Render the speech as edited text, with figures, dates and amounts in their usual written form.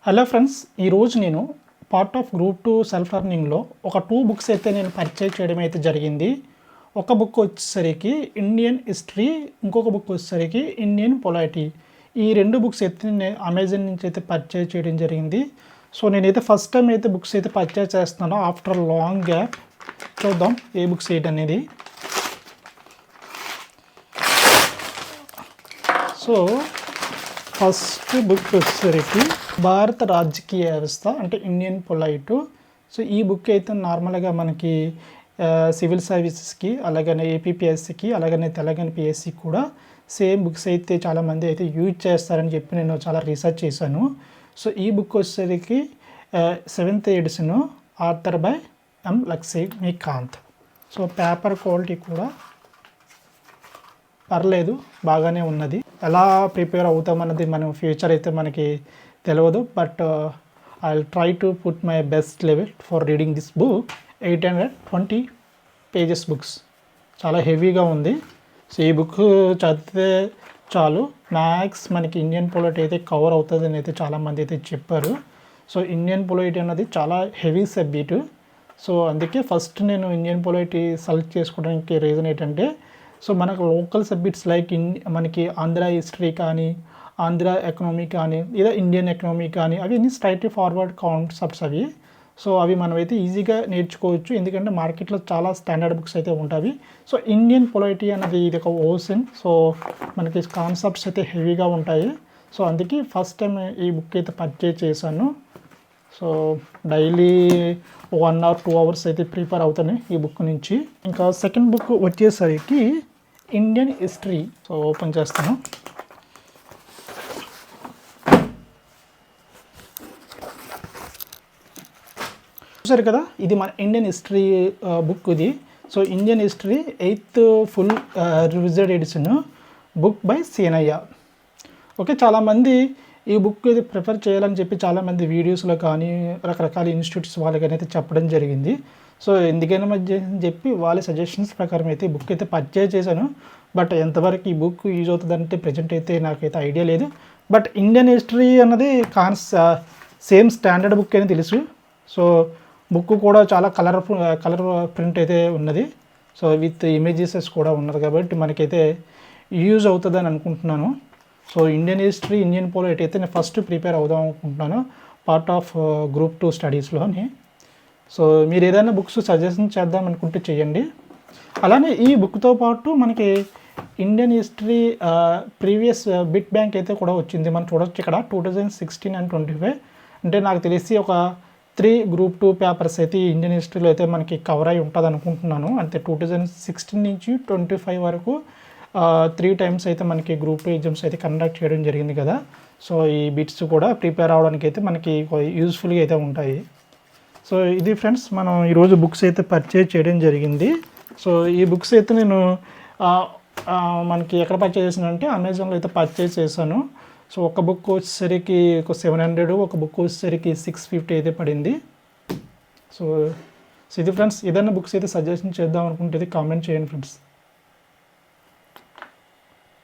Hello friends, ఈరోజు నేను part of group 2 self లెర్నింగ్లో ఒక 2 బుక్స్ అయితే నేను పర్చేజ్ చేయడం అయితే జరిగింది. ఒక బుక్ వచ్చేసరికి ఇండియన్ హిస్టరీ, ఇంకొక బుక్ వచ్చేసరికి ఇండియన్ పొలైటీ. ఈ 2 బుక్స్ అయితే నేను అమెజాన్ నుంచి అయితే పర్చేజ్ చేయడం జరిగింది. సో నేనైతే ఫస్ట్ టైం అయితే బుక్స్ అయితే పర్చేజ్ చేస్తున్నాను ఆఫ్టర్ లాంగ్ గ్యాప్. చూద్దాం ఏ బుక్స్ ఏంటనేది. సో ఫస్ట్ బుక్ వచ్చేసరికి భారత రాజకీయ వ్యవస్థ అంటే ఇండియన్ పొలైట్. సో ఈ బుక్ అయితే నార్మల్గా మనకి సివిల్ సర్వీసెస్కి, అలాగనే ఏపీపీఎస్సికి, అలాగనే తెలంగాణ పిఎస్సికి కూడా సేమ్ బుక్స్ అయితే చాలామంది అయితే యూజ్ చేస్తారని చెప్పి నేను చాలా రీసెర్చ్ చేశాను. సో ఈ బుక్ వచ్చేసరికి 7th edition, author by M Lakshmikanth. So paper quality కూడా పర్లేదు, బాగానే ఉన్నది. ఎలా ప్రిపేర్ అవుతామన్నది మనం ఫ్యూచర్ అయితే మనకి తెలియదు, but I will try to put my best level for reading this book. 820 pages books, చాలా హెవీగా ఉంది. సో ఈ బుక్ చదివితే చాలు మ్యాథ్స్ మనకి ఇండియన్ పొలైట్ అయితే కవర్ అవుతుందని అయితే చాలామంది అయితే చెప్పారు. సో ఇండియన్ పొలైట్ అన్నది చాలా హెవీ సబ్జెక్టు. సో అందుకే ఫస్ట్ నేను ఇండియన్ పొలైట్ సెలెక్ట్ చేసుకోవడానికి రీజన్ ఏంటంటే, సో మనకు లోకల్ సబ్జెక్ట్స్ లైక్ మనకి ఆంధ్ర హిస్టరీ కానీ, ఆంధ్ర ఎకనామీ కానీ, లేదా ఇండియన్ ఎకనామీ కానీ, అవి అన్ని స్ట్రైట్ ఫార్వర్డ్ కాన్సెప్ట్స్ అవి. సో అవి మనమైతే ఈజీగా నేర్చుకోవచ్చు, ఎందుకంటే మార్కెట్లో చాలా స్టాండర్డ్ బుక్స్ అయితే ఉంటాయి. సో ఇండియన్ పొలైటీ అనేది ఇది ఒక ఓషన్. సో మనకి కాన్సెప్ట్స్ అయితే హెవీగా ఉంటాయి. సో అందుకే ఫస్ట్ టైం ఈ బుక్ అయితే పర్చేజ్ చేశాను. సో డైలీ 1 or 2 hours అయితే ప్రిపేర్ అవుతాను ఈ బుక్ నుంచి. ఇంకా సెకండ్ బుక్ వచ్చేసరికి ఇండియన్ హిస్టరీ. సో ఓపెన్ చేస్తాను. చూసారు కదా, ఇది మన ఇండియన్ హిస్టరీ బుక్ ఇది. So Indian history 8th full revision edition, book by Seenaiah. Okay, చాలామంది ఈ బుక్ ఇది ప్రిఫర్ చేయాలని చెప్పి చాలామంది వీడియోస్లో కానీ రకరకాల ఇన్స్టిట్యూట్స్ వాళ్ళకైనా అయితే చెప్పడం జరిగింది. సో ఎందుకైనా మధ్య చెప్పి వాళ్ళ సజెషన్స్ ప్రకారం అయితే ఈ బుక్ అయితే పర్చేజ్ చేశాను. బట్ ఎంతవరకు ఈ బుక్ యూజ్ అవుతుందంటే ప్రజెంట్ అయితే నాకైతే ఐడియా లేదు. బట్ ఇండియన్ హిస్టరీ అన్నది సేమ్ స్టాండర్డ్ బుక్ అని తెలుసు. సో బుక్ కూడా చాలా కలర్ ప్రింట్ అయితే ఉన్నది. సో విత్ ఇమేజెస్ కూడా ఉన్నది, కాబట్టి మనకైతే యూజ్ అవుతుందని అనుకుంటున్నాను. So Indian history, Indian polite అయితే నేను ఫస్ట్ ప్రిపేర్ అవుదాం అనుకుంటున్నాను పార్ట్ ఆఫ్ గ్రూప్ 2 స్టడీస్లోని. సో మీరు ఏదైనా బుక్స్ సజెషన్ చేద్దాం అనుకుంటే చేయండి. అలానే ఈ బుక్తో పాటు మనకి Indian history previous bit bank అయితే కూడా వచ్చింది. మనం చూడొచ్చు ఇక్కడ 2016 and 25. అంటే నాకు తెలిసి ఒక 3 గ్రూప్ 2 పేపర్స్ అయితే ఇండియన్ హిస్టరీలో అయితే మనకి కవర్ అయి ఉంటుంది అనుకుంటున్నాను. అంటే 2016 నుంచి 25 వరకు 3 times అయితే మనకి గ్రూప్ 2 ఎగ్జామ్స్ అయితే కండక్ట్ చేయడం జరిగింది కదా. సో ఈ బిట్స్ కూడా ప్రిపేర్ అవ్వడానికి అయితే మనకి యూజ్ఫుల్గా అయితే ఉంటాయి. సో ఇది ఫ్రెండ్స్, మనం ఈరోజు బుక్స్ అయితే పర్చేజ్ చేయడం జరిగింది. సో ఈ బుక్స్ అయితే నేను మనకి ఎక్కడ పర్చేజ్ చేశానంటే అమెజాన్లో అయితే పర్చేజ్ చేశాను. సో ఒక బుక్ వచ్చేసరికి 700, ఒక బుక్ వచ్చేసరికి 650 అయితే పడింది. సో ఇది ఫ్రెండ్స్, ఏదైనా బుక్స్ అయితే సజెషన్ చేద్దాం అనుకుంటే కామెంట్ చేయండి ఫ్రెండ్స్.